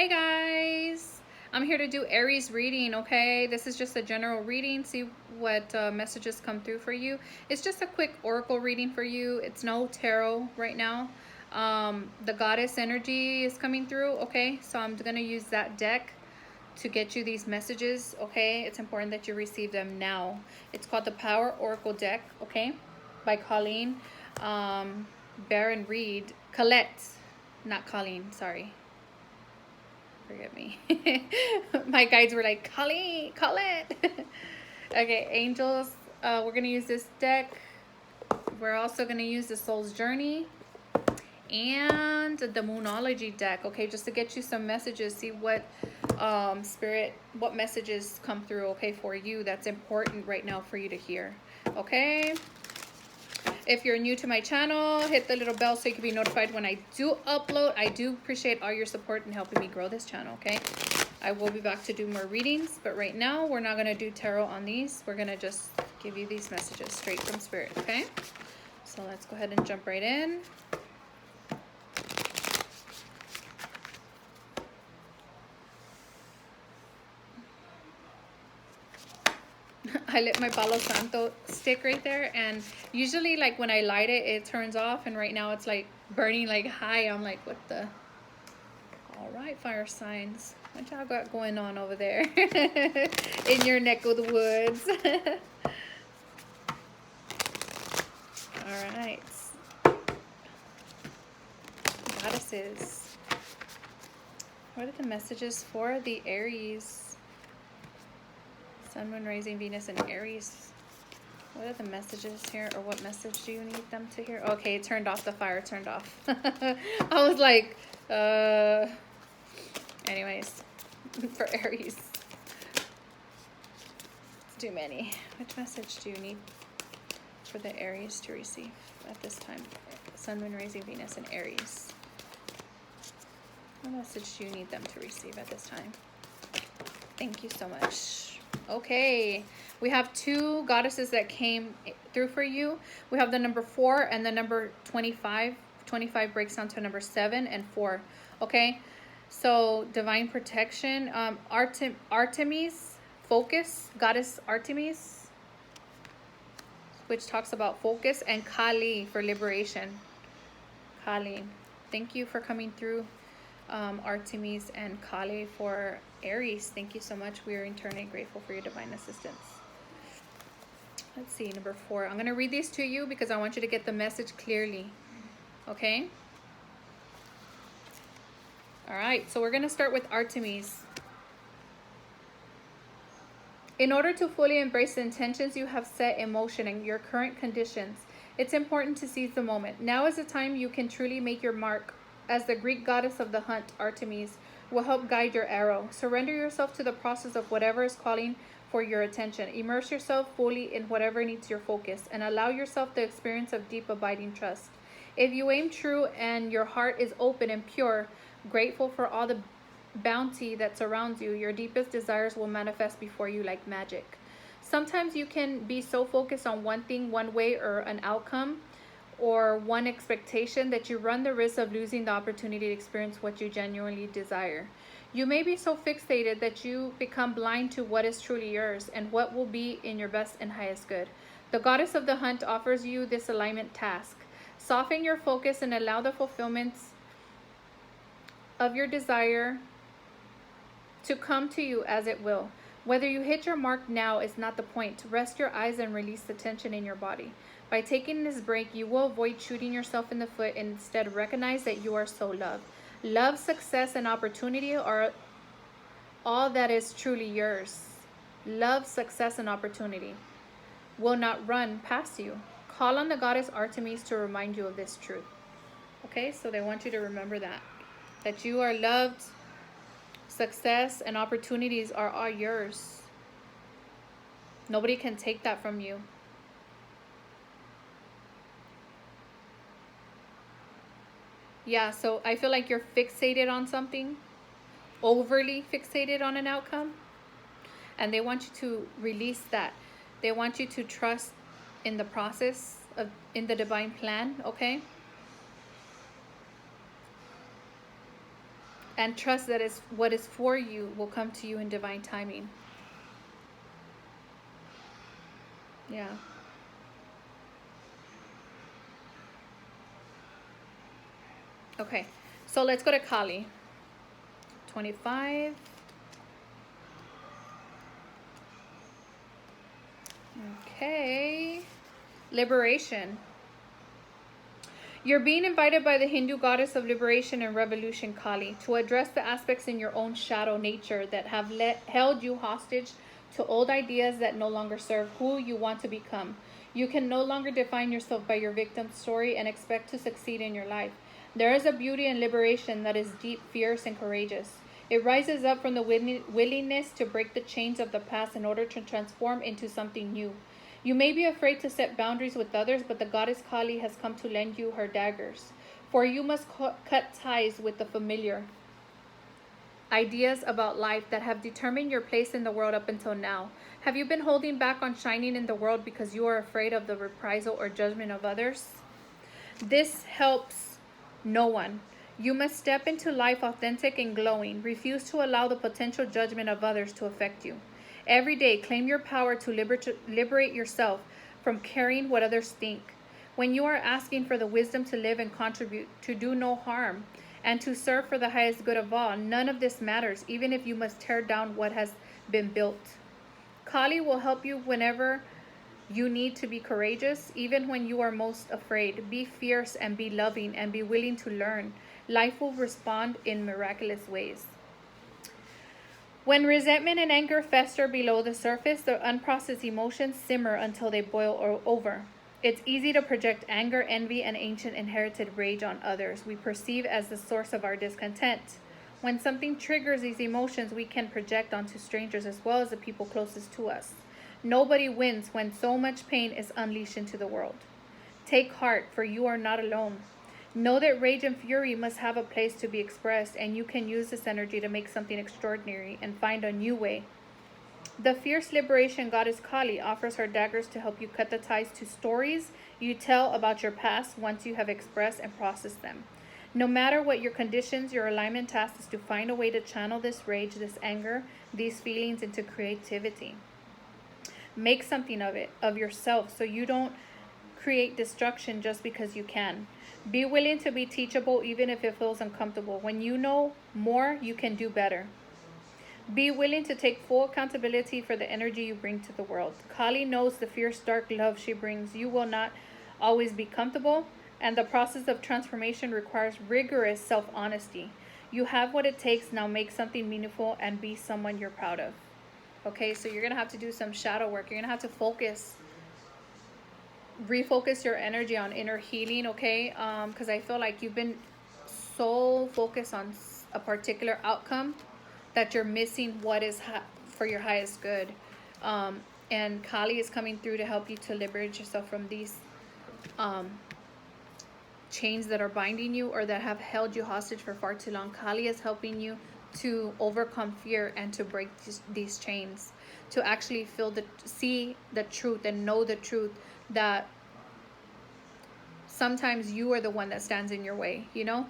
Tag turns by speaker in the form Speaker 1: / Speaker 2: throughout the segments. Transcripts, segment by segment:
Speaker 1: Hey guys, I'm here to do Aries reading, okay? This is just a general reading. See what messages come through for you. It's just a quick oracle reading for you. It's no tarot right now. The goddess energy is coming through, okay? So I'm going to use that deck to get you these messages, okay? It's important that you receive them now. It's called the Power Oracle Deck, okay? By Colleen Baron Reed. Colette, not Colleen, sorry. Forgive me. My guides were like, Colleen, Colette. Okay, angels. We're going to use this deck. We're also going to use the Soul's Journey and the Moonology deck, okay, just to get you some messages, see what spirit, what messages come through, okay, for you that's important right now for you to hear, okay? If you're new to my channel, hit the little bell so you can be notified when I do upload. I do appreciate all your support in helping me grow this channel, okay? I will be back to do more readings, but right now we're not going to do tarot on these. We're going to just give you these messages straight from spirit, okay? So let's go ahead and jump right in. I lit my Palo Santo stick right there, and usually like when I light it, it turns off, and right now it's like burning like high. I'm like, what the? All right, fire signs, what y'all got going on over there in your neck of the woods? All right, goddesses, what are the messages for the Aries? Sun, Moon, Rising, Venus, and Aries. What are the messages here, or what message do you need them to hear? Okay, it turned off, the fire turned off. I was like, anyways, for Aries. It's too many. Which message do you need for the Aries to receive at this time? Sun, Moon, Rising, Venus, and Aries. What message do you need them to receive at this time? Thank you so much. Okay, we have two goddesses that came through for you. We have the number 4 and the number 25. 25 breaks down to number 7 and 4. Okay, so divine protection, Artemis, focus, goddess Artemis, which talks about focus, and Kali for liberation. Kali, thank you for coming through. Artemis and Kali for Aries. Thank you so much. We are eternally grateful for your divine assistance. Let's see, number 4. I'm going to read these to you because I want you to get the message clearly. Okay? All right, so we're going to start with Artemis. In order to fully embrace the intentions you have set in motion and your current conditions, it's important to seize the moment. Now is the time you can truly make your mark. As the Greek goddess of the hunt, Artemis will help guide your arrow. Surrender yourself to the process of whatever is calling for your attention. Immerse yourself fully in whatever needs your focus, and allow yourself the experience of deep, abiding trust. If you aim true and your heart is open and pure, grateful for all the bounty that surrounds you, your deepest desires will manifest before you like magic. Sometimes you can be so focused on one thing, one way, or an outcome, or one expectation that you run the risk of losing the opportunity to experience what you genuinely desire. You may be so fixated that you become blind to what is truly yours and what will be in your best and highest good. The goddess of the hunt offers you this alignment task. Soften your focus and allow the fulfillment of your desire to come to you as it will. Whether you hit your mark now is not the point. Rest your eyes and release the tension in your body. By taking this break, you will avoid shooting yourself in the foot and instead recognize that you are so loved. Love, success, and opportunity are all that is truly yours. Love, success, and opportunity will not run past you. Call on the goddess Artemis to remind you of this truth. Okay, so they want you to remember that you are loved, success, and opportunities are all yours. Nobody can take that from you. Yeah, so I feel like you're fixated on something, overly fixated on an outcome, and they want you to release that. They want you to trust in the process in the divine plan, okay? and trust that what is for you will come to you in divine timing. Yeah. Okay, so let's go to Kali. 25. Okay. Liberation. You're being invited by the Hindu goddess of liberation and revolution, Kali, to address the aspects in your own shadow nature that have held you hostage to old ideas that no longer serve who you want to become. You can no longer define yourself by your victim's story and expect to succeed in your life. There is a beauty in liberation that is deep, fierce, and courageous. It rises up from the willingness to break the chains of the past in order to transform into something new. You may be afraid to set boundaries with others, but the goddess Kali has come to lend you her daggers. For you must cut ties with the familiar ideas about life that have determined your place in the world up until now. Have you been holding back on shining in the world because you are afraid of the reprisal or judgment of others? This helps no one. You must step into life authentic and glowing. Refuse to allow the potential judgment of others to affect you. Every day, claim your power to liberate yourself from caring what others think. When you are asking for the wisdom to live and contribute, to do no harm, and to serve for the highest good of all, none of this matters, even if you must tear down what has been built. Kali will help you whenever you need to be courageous, even when you are most afraid. Be fierce and be loving and be willing to learn. Life will respond in miraculous ways. When resentment and anger fester below the surface, the unprocessed emotions simmer until they boil over. It's easy to project anger, envy, and ancient inherited rage on others we perceive as the source of our discontent. When something triggers these emotions, we can project onto strangers as well as the people closest to us. Nobody wins when so much pain is unleashed into the world. Take heart, for you are not alone. Know that rage and fury must have a place to be expressed, and you can use this energy to make something extraordinary and find a new way. The fierce liberation goddess Kali offers her daggers to help you cut the ties to stories you tell about your past once you have expressed and processed them. No matter what your conditions, your alignment task is to find a way to channel this rage, this anger, these feelings into creativity. Make something of it, of yourself, so you don't create destruction just because you can. Be willing to be teachable even if it feels uncomfortable. When you know more, you can do better. Be willing to take full accountability for the energy you bring to the world. Kali knows the fierce dark love she brings. You will not always be comfortable, and the process of transformation requires rigorous self-honesty. You have what it takes. Now make something meaningful and be someone you're proud of. Okay, so you're going to have to do some shadow work. You're going to have to refocus your energy on inner healing, okay? Because I feel like you've been so focused on a particular outcome that you're missing what is for your highest good. And Kali is coming through to help you to liberate yourself from these chains that are binding you or that have held you hostage for far too long. Kali is helping you to overcome fear and to break these chains, to actually see the truth and know the truth that sometimes you are the one that stands in your way, you know?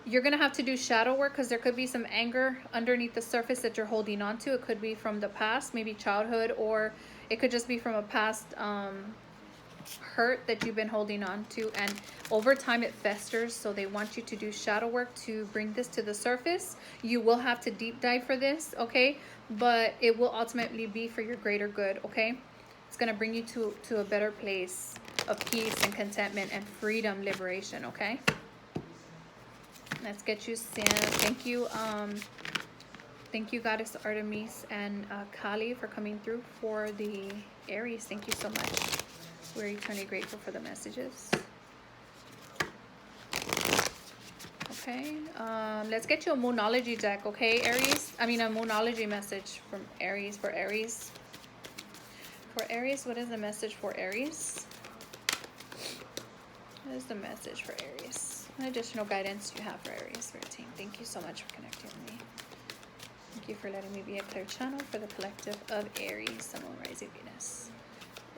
Speaker 1: You're going to have to do shadow work because there could be some anger underneath the surface that you're holding on to. It could be from the past, maybe childhood, or it could just be from a past hurt that you've been holding on to, and over time it festers. So they want you to do shadow work to bring this to the surface. You will have to deep dive for this, okay? But it will ultimately be for your greater good, okay? It's going to bring you to a better place of peace and contentment and freedom, liberation, okay? Let's get you Sam. Thank you Goddess Artemis and Kali for coming through for the Aries. Thank you so much. We're eternally grateful for the messages. Okay, let's get you a Moonology deck, okay, Aries? A Moonology message from Aries for Aries. For Aries, what is the message for Aries? What is the message for Aries? What additional guidance do you have for Aries 13? Thank you so much for connecting with me. Thank you for letting me be a clear channel for the collective of Aries, Sun, Moon, Rising, Venus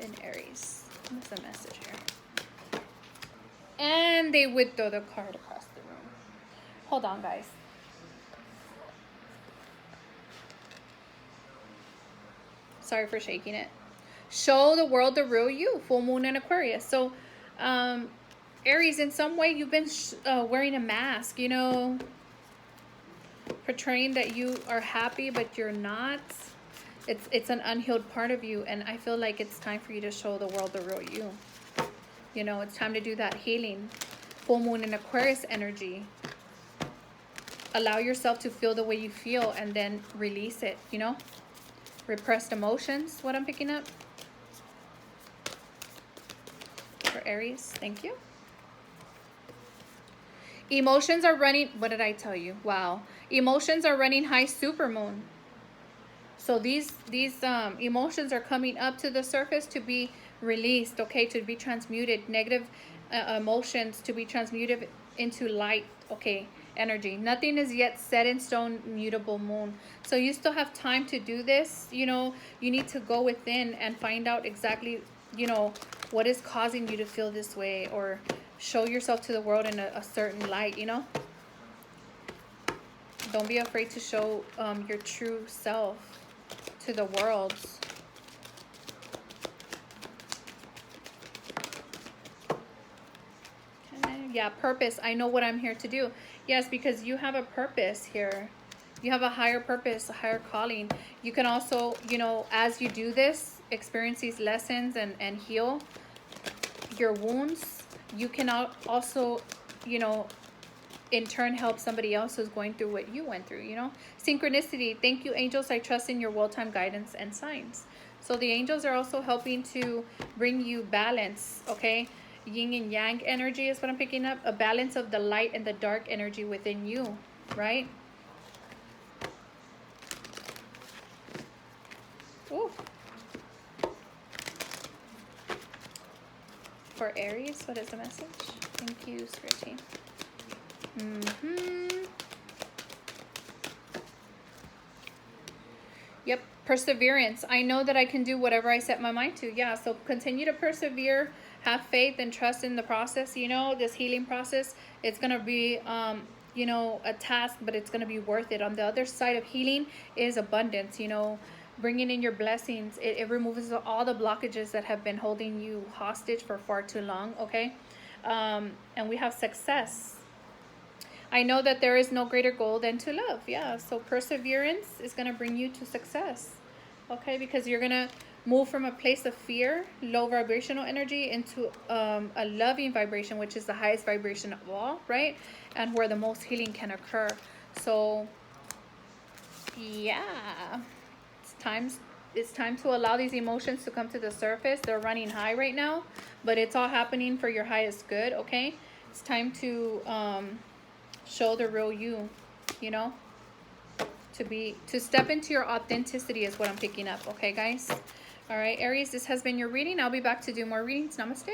Speaker 1: in Aries. What's the message here? And they would throw the card across the room. Hold on, guys. Sorry for shaking it. Show the world the real you. Full moon in Aquarius. So, Aries, in some way, you've been wearing a mask, you know, portraying that you are happy, but you're not. It's an unhealed part of you, and I feel like it's time for you to show the world the real you. You know, it's time to do that healing. Full moon in Aquarius energy. Allow yourself to feel the way you feel and then release it, you know? Repressed emotions, what I'm picking up. For Aries, thank you. Emotions are running, what did I tell you? Wow. Emotions are running high, supermoon. So these emotions are coming up to the surface to be released, okay, to be transmuted. Negative emotions to be transmuted into light, okay, energy. Nothing is yet set in stone, mutable moon. So you still have time to do this. You know, you need to go within and find out exactly, you know, what is causing you to feel this way, or show yourself to the world in a certain light, you know. Don't be afraid to show your true self to the world. Okay. Yeah, purpose. I know what I'm here to do. Yes, because you have a purpose here. You have a higher purpose, a higher calling. You can also, you know, as you do this, experience these lessons and heal your wounds, you can also, you know, in turn help somebody else who's going through what you went through, you know. Synchronicity. Thank you, angels. I trust in your well-timed guidance and signs. So the angels are also helping to bring you balance, okay? Yin and yang energy is what I'm picking up. A balance of the light and the dark energy within you, right? Ooh. For Aries, what is the message? Thank you, Spirit Team. Yep, perseverance. I know that I can do whatever I set my mind to. Yeah, so continue to persevere, have faith and trust in the process. You know, this healing process, it's going to be, you know, a task, but it's going to be worth it. On the other side of healing is abundance, you know, bringing in your blessings. It removes all the blockages that have been holding you hostage for far too long, okay? And we have success. I know that there is no greater goal than to love. Yeah, so perseverance is going to bring you to success. Okay, because you're going to move from a place of fear, low vibrational energy, into a loving vibration, which is the highest vibration of all, right? And where the most healing can occur. So, yeah, it's time to allow these emotions to come to the surface. They're running high right now, but it's all happening for your highest good, okay? It's time to show the real you, you know, to step into your authenticity is what I'm picking up. Okay, guys. All right, Aries, this has been your reading. I'll be back to do more readings. Namaste.